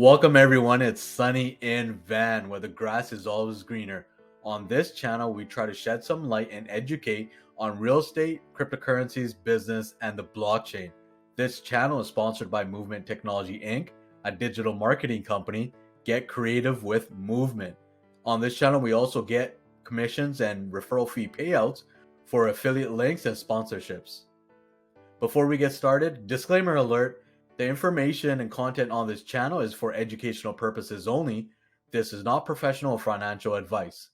Welcome everyone, it's sunny in Van where the grass is always greener. On this channel, we try to shed some light and educate on real estate, cryptocurrencies, business, and the blockchain. This channel is sponsored by Movement Technology Inc., a digital marketing company. Get creative with movement. On this channel, we also get commissions and referral fee payouts for affiliate links and sponsorships. Before we get started, disclaimer alert. The information and content on this channel is for educational purposes only. This is not professional or financial advice.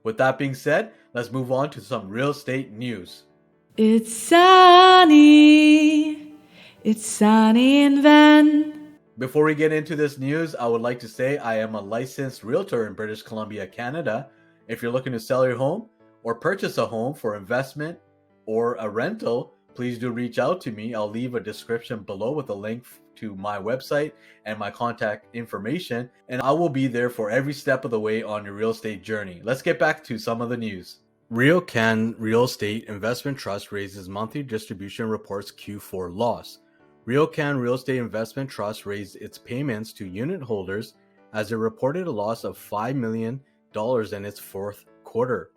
With that being said, let's move on to some real estate news. It's sunny in Van. Before we get into this news, I would like to say I am a licensed realtor in British Columbia, Canada. If you're looking to sell your home or purchase a home for investment or a rental, please do reach out to me. I'll leave a description below with a link to my website and my contact information, and I will be there for every step of the way on your real estate journey. Let's get back to some of the news. RioCan Real Estate Investment Trust raises monthly distribution reports Q4 loss. RioCan Real Estate Investment Trust raised its payments to unit holders as it reported a loss of $5 million in its fourth quarter.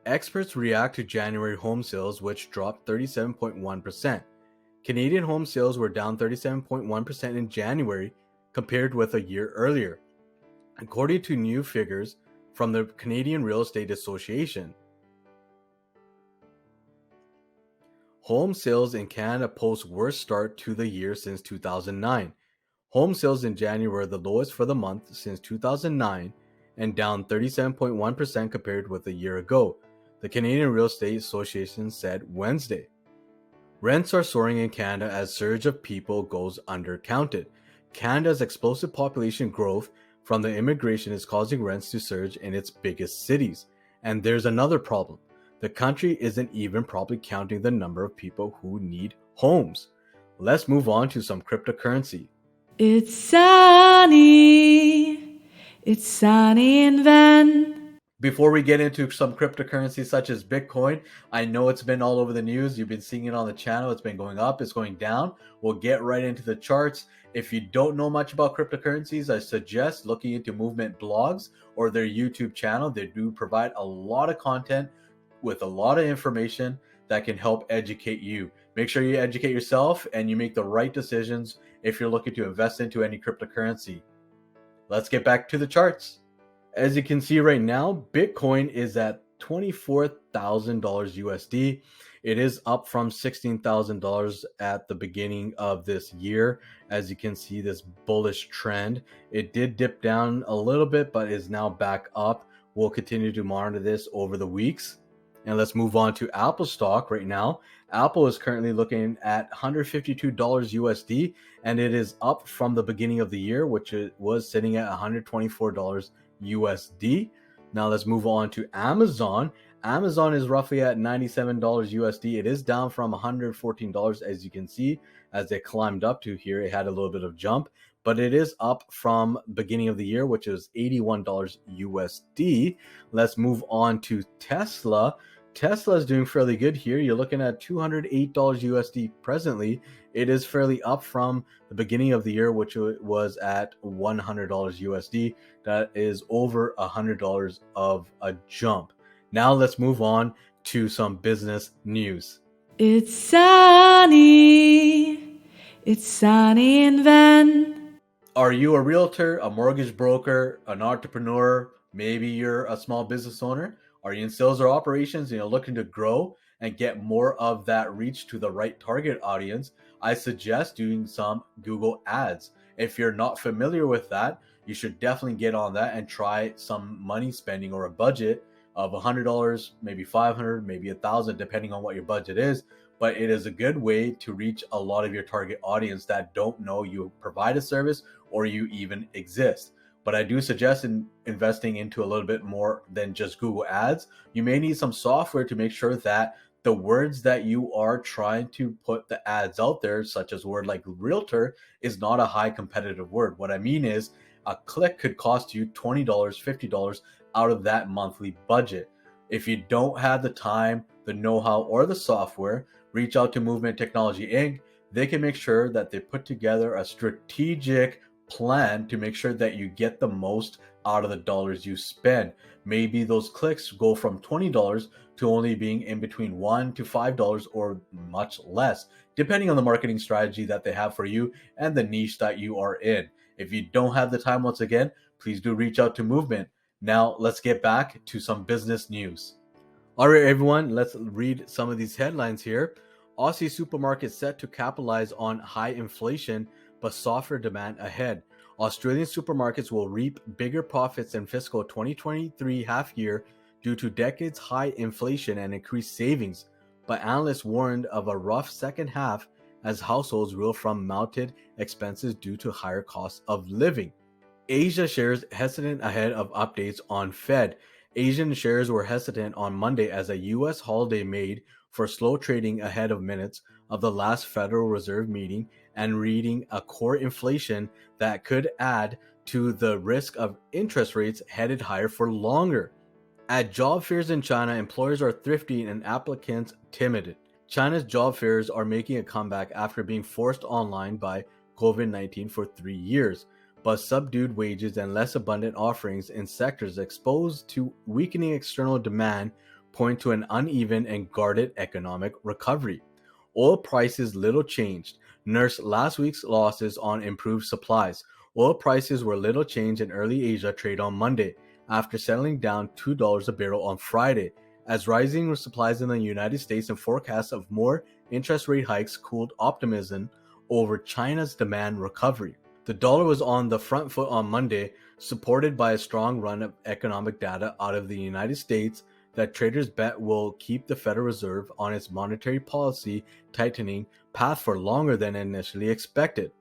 Experts react to January home sales, which dropped 37.1%. Canadian home sales were down 37.1% in January compared with a year earlier, according to new figures from the Canadian Real Estate Association. Home sales in Canada post worst start to the year since 2009. Home sales in January were the lowest for the month since 2009 and down 37.1% compared with a year ago, the Canadian Real Estate Association said Wednesday. Rents are soaring in Canada as surge of people goes undercounted. Canada's explosive population growth from the immigration is causing rents to surge in its biggest cities. And there's another problem. The country isn't even probably counting the number of people who need homes. Let's move on to some cryptocurrency. It's sunny in Van. Before we get into some cryptocurrencies such as Bitcoin, I know it's been all over the news. You've been seeing it on the channel. It's been going up, it's going down. We'll get right into the charts. If you don't know much about cryptocurrencies, I suggest looking into Movement blogs or their YouTube channel. They do provide a lot of content with a lot of information that can help educate you. Make sure you educate yourself and you make the right decisions if you're looking to invest into any cryptocurrency. Let's get back to the charts. As you can see right now, Bitcoin is at $24,000 USD. It is up from $16,000 at the beginning of this year. As you can see, this bullish trend. It did dip down a little bit, but is now back up. We'll continue to monitor this over the weeks. And let's move on to Apple stock right now. Apple is currently looking at $152 USD, and it is up from the beginning of the year, which it was sitting at $124 USD. Now let's move on to Amazon. Amazon is roughly at $97 USD. It is down from $114, as you can see, as it climbed up to here. It had a little bit of jump, but it is up from beginning of the year, which is $81 USD. Let's move on to Tesla. Tesla is doing fairly good here. You're looking at $208 USD presently. It is fairly up from the beginning of the year, which was at $100 USD. That is over $100 of a jump. Now let's move on to some business news. It's sunny in Van. Are you a realtor, a mortgage broker, an entrepreneur? Maybe you're a small business owner. Are you in sales or operations and you're looking to grow and get more of that reach to the right target audience? I suggest doing some Google ads. If you're not familiar with that, you should definitely get on that and try some money spending or a budget of $100, maybe $500, maybe $1,000, depending on what your budget is. But it is a good way to reach a lot of your target audience that don't know you provide a service or you even exist. But I do suggest investing into a little bit more than just Google ads. You may need some software to make sure that the words that you are trying to put the ads out there, such as a word like realtor, is not a high competitive word. What I mean is a click could cost you $20, $50 out of that monthly budget. If you don't have the time, the know-how, or the software, reach out to Movement Technology Inc. They can make sure that they put together a strategic plan to make sure that you get the most out of the dollars you spend. Maybe those clicks go from $20 to only being in between $1 to $5 or much less, depending on the marketing strategy that they have for you and the niche that you are in. If you don't have the time, once again, please do reach out to Movement. Now, let's get back to some business news. All right, everyone, let's read some of these headlines here. Aussie supermarkets set to capitalize on high inflation, but softer demand ahead. Australian supermarkets will reap bigger profits in fiscal 2023 half year due to decades high inflation and increased savings, but analysts warned of a rough second half as households reel from mounted expenses due to higher costs of living. Asia shares hesitant ahead of updates on Fed. Asian shares were hesitant on Monday as a U.S. holiday made for slow trading ahead of minutes of the last Federal Reserve meeting and reading a core inflation that could add to the risk of interest rates headed higher for longer. At job fairs in China, employers are thrifty and applicants timid. China's job fairs are making a comeback after being forced online by COVID-19 for 3 years, but subdued wages and less abundant offerings in sectors exposed to weakening external demand point to an uneven and guarded economic recovery. Oil prices little changed, nursed last week's losses on improved supplies. Oil prices were little changed in early Asia trade on Monday, after settling down $2 a barrel on Friday, as rising supplies in the United States and forecasts of more interest rate hikes cooled optimism over China's demand recovery. The dollar was on the front foot on Monday, supported by a strong run of economic data out of the United States that traders bet will keep the Federal Reserve on its monetary policy tightening path for longer than initially expected.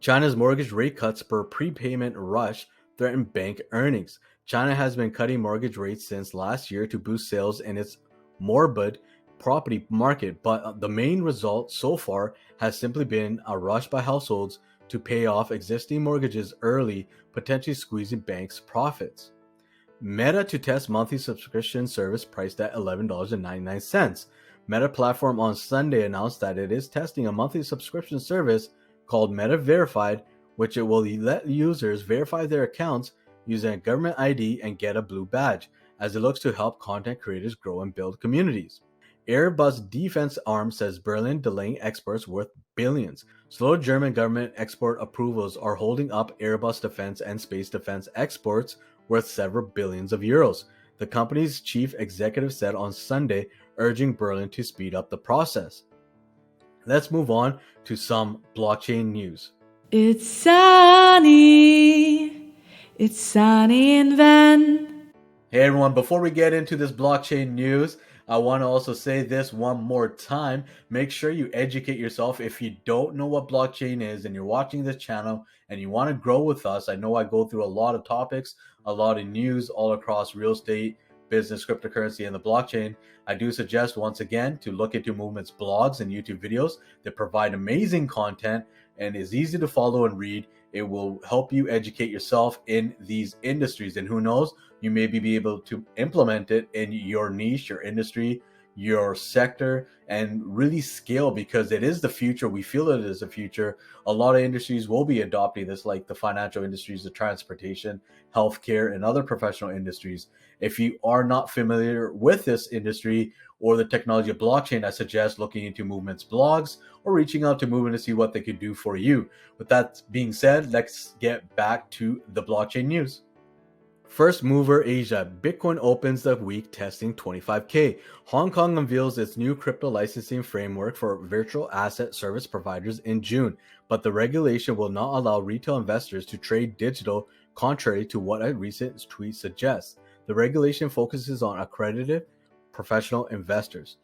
China's mortgage rate cuts per prepayment rush threaten bank earnings. China has been cutting mortgage rates since last year to boost sales in its morbid property market, but the main result so far has simply been a rush by households to pay off existing mortgages early, potentially squeezing banks' profits. Meta to test monthly subscription service priced at $11.99. Meta platform on Sunday announced that it is testing a monthly subscription service called Meta Verified, which it will let users verify their accounts using a government ID and get a blue badge, as it looks to help content creators grow and build communities. Airbus defense arm says Berlin delaying exports worth billions. Slow German government export approvals are holding up Airbus defense and space defense exports worth several billions of euros, the company's chief executive said on Sunday, urging Berlin to speed up the process. Let's move on to some blockchain news. It's sunny. It's sunny in Van. Hey everyone, before we get into this blockchain news, I want to also say this one more time. Make sure you educate yourself. If you don't know what blockchain is and you're watching this channel and you want to grow with us, I know I go through a lot of topics, a lot of news all across real estate, business, cryptocurrency, and the blockchain. I do suggest once again to look into Movement's blogs and YouTube videos that provide amazing content and is easy to follow and read. It will help you educate yourself in these industries, and who knows, you may be able to implement it in your niche, your industry, your sector, and really scale, because it is the future. We feel it is the future. A lot of industries will be adopting this, like the financial industries, the transportation, healthcare, and other professional industries. If you are not familiar with this industry or the technology of blockchain, I suggest looking into Movement's blogs or reaching out to Movement to see what they could do for you. With that being said, let's get back to the blockchain news. First mover Asia. Bitcoin opens the week testing 25K. Hong Kong unveils its new crypto licensing framework for virtual asset service providers in June, but the regulation will not allow retail investors to trade digital, contrary to what a recent tweet suggests. The regulation focuses on accredited professional investors.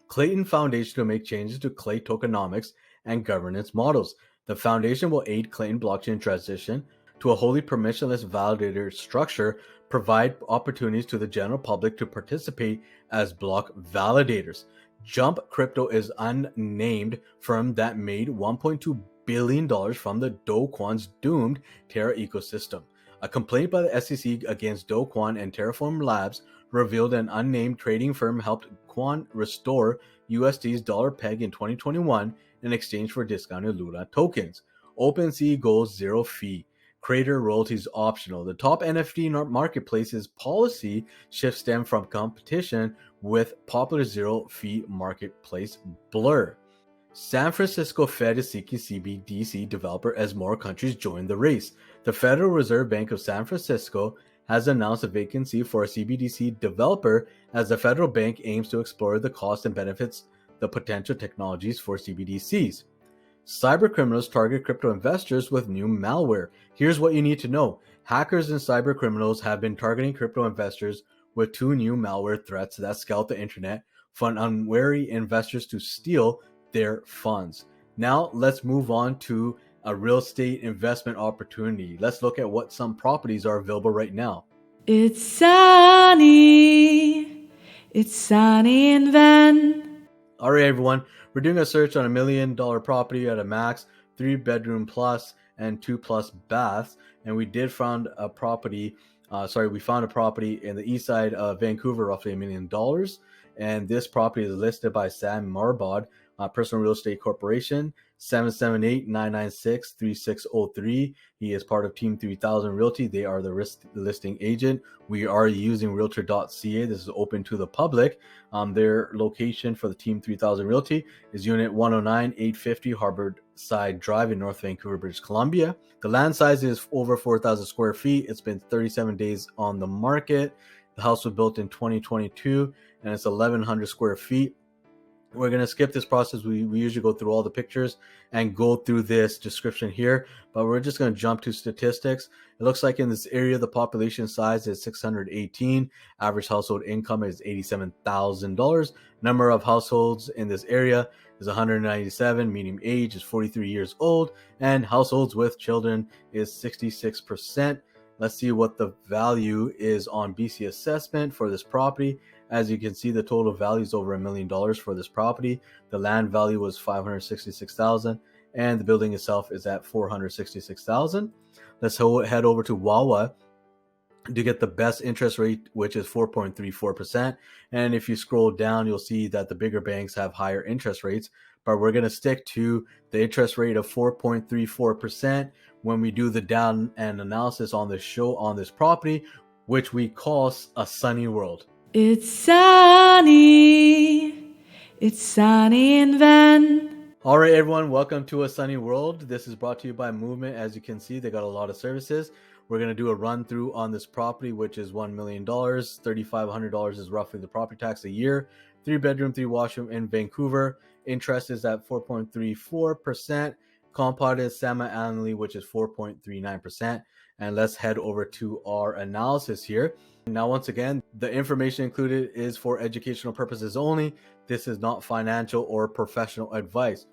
Clayton Foundation to make changes to Clay tokenomics and governance models. The foundation will aid Clayton blockchain transition to a wholly permissionless validator structure, provide opportunities to the general public to participate as block validators. Jump Crypto is unnamed firm that made $1.2 billion from the Do Kwon's doomed Terra ecosystem. A complaint by the SEC against Do Kwon and Terraform Labs revealed an unnamed trading firm helped Kwon restore USD's dollar peg in 2021 in exchange for discounted Luna tokens. OpenSea goes 0 fee. Creator royalties optional. The top NFT marketplace's policy shift stem from competition with popular 0 fee marketplace Blur. San Francisco Fed is seeking CBDC developer as more countries join the race. The Federal Reserve Bank of San Francisco has announced a vacancy for a CBDC developer as the federal bank aims to explore the cost and benefits the potential technologies for CBDCs. Cybercriminals target crypto investors with new malware. Here's what you need to know. Hackers and cybercriminals have been targeting crypto investors with 2 new malware threats that scout the internet for unwary investors to steal their funds. Now let's move on to a real estate investment opportunity. Let's look at what some properties are available right now. It's sunny. It's sunny in Van. All right, everyone. We're doing a search on $1 million property at a max, 3-bedroom plus and 2+ baths. And we did found a property. We found a property in the east side of Vancouver, roughly $1 million. And this property is listed by Sam Marbod, Personal Real Estate Corporation, 778-996-3603. He is part of Team 3000 Realty. They are the listing agent. We are using realtor.ca. This is open to the public. Their location for the Team 3000 Realty is Unit 109-850 Harborside Drive in North Vancouver, British Columbia. The land size is over 4,000 square feet. It's been 37 days on the market. The house was built in 2022 and it's 1,100 square feet. We're going to skip this process. We usually go through all the pictures and go through this description here, but we're just going to jump to statistics. It looks like in this area, the population size is 618. Average household income is $87,000. Number of households in this area is 197. Median age is 43 years old. And households with children is 66%. Let's see what the value is on BC assessment for this property. As you can see, the total value is over $1 million for this property. The land value was $566,000, and the building itself is at $466,000. Let's head over to Wawa to get the best interest rate, which is 4.34%. And if you scroll down, you'll see that the bigger banks have higher interest rates, but we're going to stick to the interest rate of 4.34% when we do the down and analysis on this show on this property, which we call a sunny world. It's sunny. It's sunny in Van. All right, everyone, welcome to A Sunny World. This is brought to you by Movement. As you can see, they got a lot of services. We're going to do a run through on this property, which is $1 million. $3,500 is roughly the property tax a year. 3-bedroom, 3-washroom in Vancouver. Interest is at 4.34%. Compounded is semi-annually, which is 4.39%. And let's head over to our analysis here. Now, once again, the information included is for educational purposes only. This is not financial or professional advice.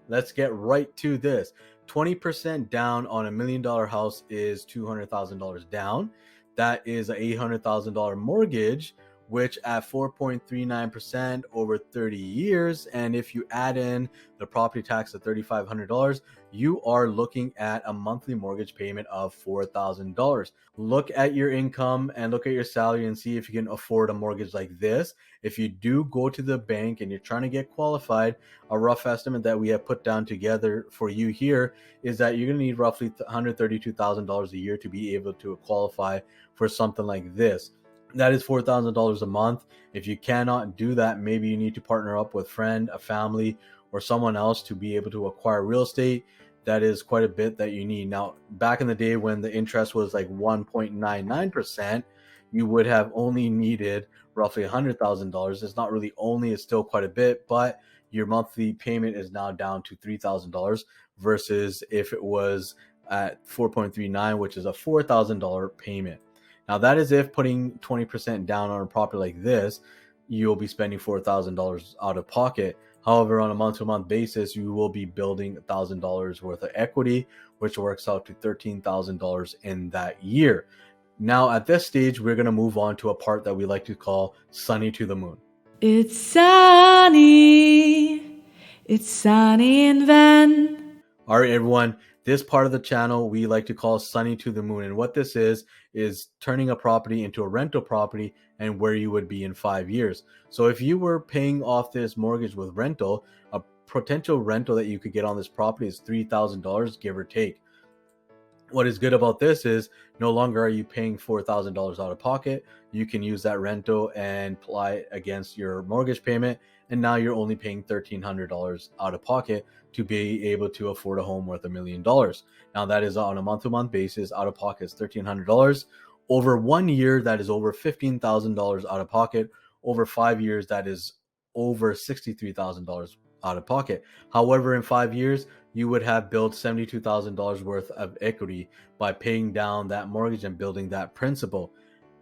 Let's get right to this. 20% down on $1 million house is $200,000 down. That is an $800,000 mortgage, which at 4.39% over 30 years. And if you add in the property tax of $3,500, you are looking at a monthly mortgage payment of $4,000. Look at your income and look at your salary and see if you can afford a mortgage like this. If you do go to the bank and you're trying to get qualified, a rough estimate that we have put down together for you here is that you're going to need roughly $132,000 a year to be able to qualify for something like this. That is $4,000 a month. If you cannot do that, maybe you need to partner up with a friend, a family, or someone else to be able to acquire real estate. That is quite a bit that you need. Now, back in the day when the interest was like 1.99%, you would have only needed roughly $100,000. It's not really only, it's still quite a bit, but your monthly payment is now down to $3,000 versus if it was at 4.39, which is a $4,000 payment. Now, that is if putting 20% down on a property like this, you'll be spending $4,000 out of pocket. However, on a month-to-month basis, you will be building $1,000 worth of equity, which works out to $13,000 in that year. Now, at this stage, we're going to move on to a part that we like to call sunny to the moon. It's sunny. It's sunny in Van. All right, everyone. This part of the channel we like to call sunny to the moon. And what this is turning a property into a rental property and where you would be in 5 years. So if you were paying off this mortgage with rental, a potential rental that you could get on this property is $3,000, give or take. What is good about this is no longer are you paying $4,000 out of pocket. You can use that rental and apply it against your mortgage payment, and now you're only paying $1,300 out of pocket to be able to afford a home worth $1 million. Now that is on a month-to-month basis. Out of pocket is $1,300. Over 1 year, that is over $15,000 out of pocket. Over 5 years, that is over $63,000 out of pocket. However, in 5 years, you would have built $72,000 worth of equity by paying down that mortgage and building that principal.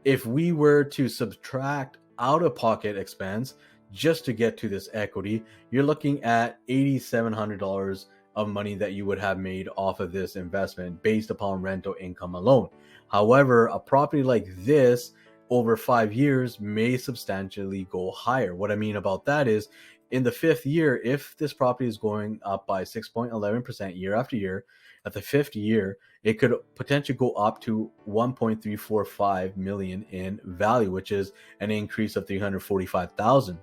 If we were to subtract out-of-pocket expense just to get to this equity, you're looking at $8,700 of money that you would have made off of this investment based upon rental income alone. However, a property like this over 5 years may substantially go higher. What I mean about that is, in the 5th year, if this property is going up by 6.11% year after year, at the 5th year, it could potentially go up to 1.345 million in value, which is an increase of 345,000.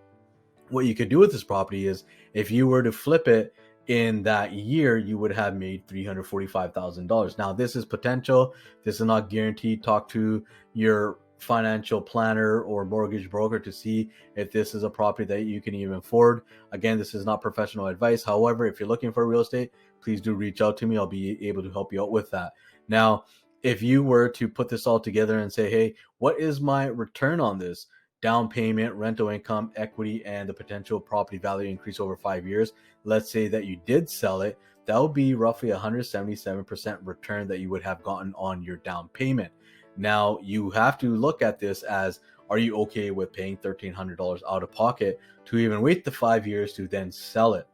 What you could do with this property is, if you were to flip it in that year, you would have made $345,000. Now, this is potential. This is not guaranteed. Talk to your financial planner or mortgage broker to see if this is a property that you can even afford. Again, this is not professional advice. However, if you're looking for real estate, please do reach out to me. I'll be able to help you out with that. Now, if you were to put this all together and say, hey, what is my return on this? Down payment, rental income, equity, and the potential property value increase over 5 years. Let's say that you did sell it. That would be roughly 177% return that you would have gotten on your down payment. Now, you have to look at this as, are you okay with paying $1,300 out of pocket to even wait the 5 years to then sell it?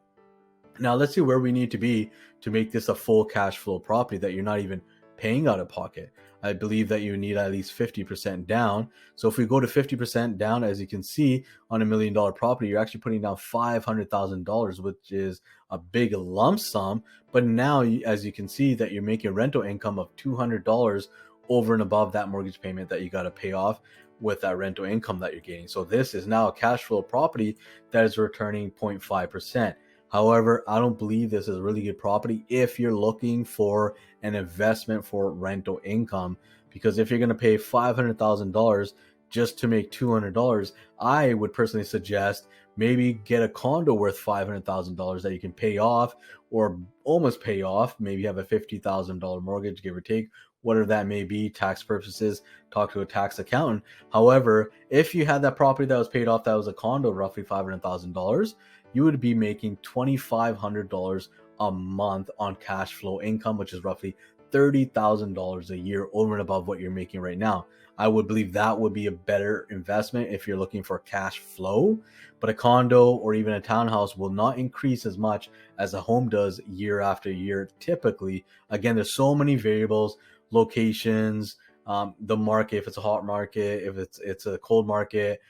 Now, let's see where we need to be to make this a full cash flow property that you're not even paying out of pocket. I believe that you need at least 50% down. So if we go to 50% down, as you can see, on $1 million property, you're actually putting down $500,000, which is a big lump sum. But now, as you can see, that you're making rental income of $200 over and above that mortgage payment that you got to pay off with that rental income that you're getting. So this is now a cash flow property that is returning 0.5%. However, I don't believe this is a really good property if you're looking for an investment for rental income, because if you're going to pay $500,000 just to make $200, I would personally suggest maybe get a condo worth $500,000 that you can pay off or almost pay off. Maybe have a $50,000 mortgage, give or take, whatever that may be, tax purposes. Talk to a tax accountant. However, if you had that property that was paid off, that was a condo, roughly $500,000, you would be making $2,500 a month on cash flow income, which is roughly $30,000 a year over and above what you're making right now. I would believe that would be a better investment if you're looking for cash flow. But a condo or even a townhouse will not increase as much as a home does year after year typically. Again, there's so many variables, locations, the market, if it's a hot market, if it's a cold market,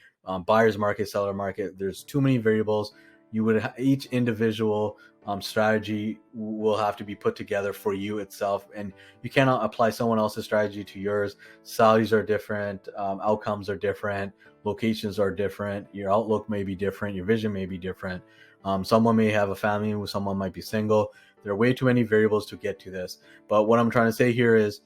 buyer's market, seller market. There's too many variables. You would each individual strategy will have to be put together for you itself, and you cannot apply someone else's strategy to yours. Salaries are different, outcomes are different, locations are different, your outlook may be different, your vision may be different. Someone may have a family, someone might be single. There are way too many variables to get to this. But what I'm trying to say here is,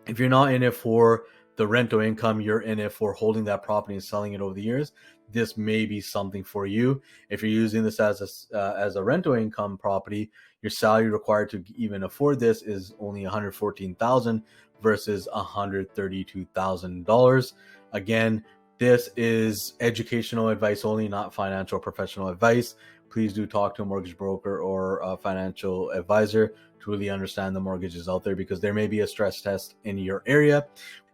if you're not in it for the rental income, you're in it for holding that property and selling it over the years, this may be something for you. If you're using this as a rental income property, your salary required to even afford this is only $114,000 versus $132,000. Again, this is educational advice only, not financial professional advice. Please do talk to a mortgage broker or a financial advisor to really understand the mortgages out there, because there may be a stress test in your area.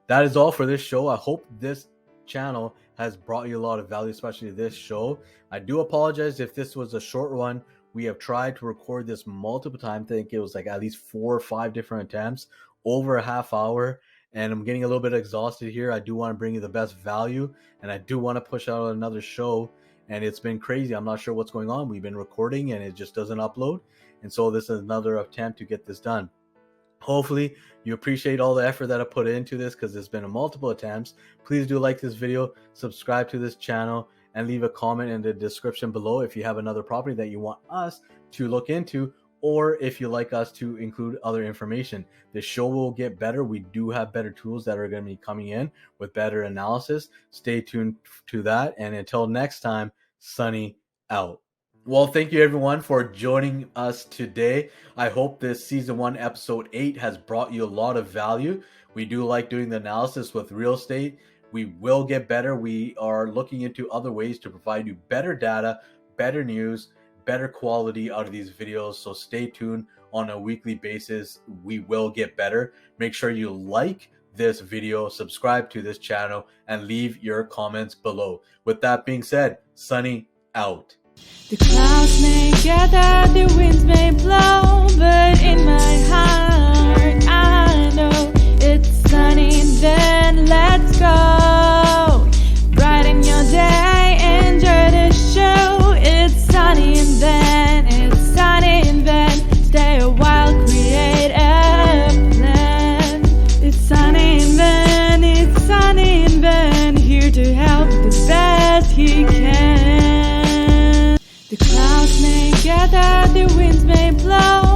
That is all for this show. I hope this channel has brought you a lot of value, especially this show. I do apologize if this was a short one. We have tried to record this multiple times. I think it was like at least 4 or 5 different attempts, over a half hour, and I'm getting a little bit exhausted here. I do want to bring you the best value, and I do want to push out another show, and it's been crazy. I'm not sure what's going on. We've been recording and it just doesn't upload, and so this is another attempt to get this done. Hopefully you appreciate all the effort that I put into this, because there's been multiple attempts. Please do like this video, subscribe to this channel, and leave a comment in the description below if you have another property that you want us to look into, or if you like us to include other information. The show will get better. We do have better tools that are going to be coming in with better analysis. Stay tuned to that. And until next time, Sunny out. Well, thank you everyone for joining us today. I hope this season 1 episode 8 has brought you a lot of value. We do like doing the analysis with real estate. We will get better. We are looking into other ways to provide you better data, better news, better quality out of these videos. So stay tuned on a weekly basis. We will get better. Make sure you like this video, subscribe to this channel, and leave your comments below. With that being said, Sunny out. The clouds may gather, the winds may blow, but in my heart I know it's sunny, then let's go. Brighten your day, enjoy the show. It's sunny and then, it's sunny and then. Stay a while, create a plan. It's sunny and then, it's sunny and then. Here to help the best he can. The clouds may gather, the winds may blow,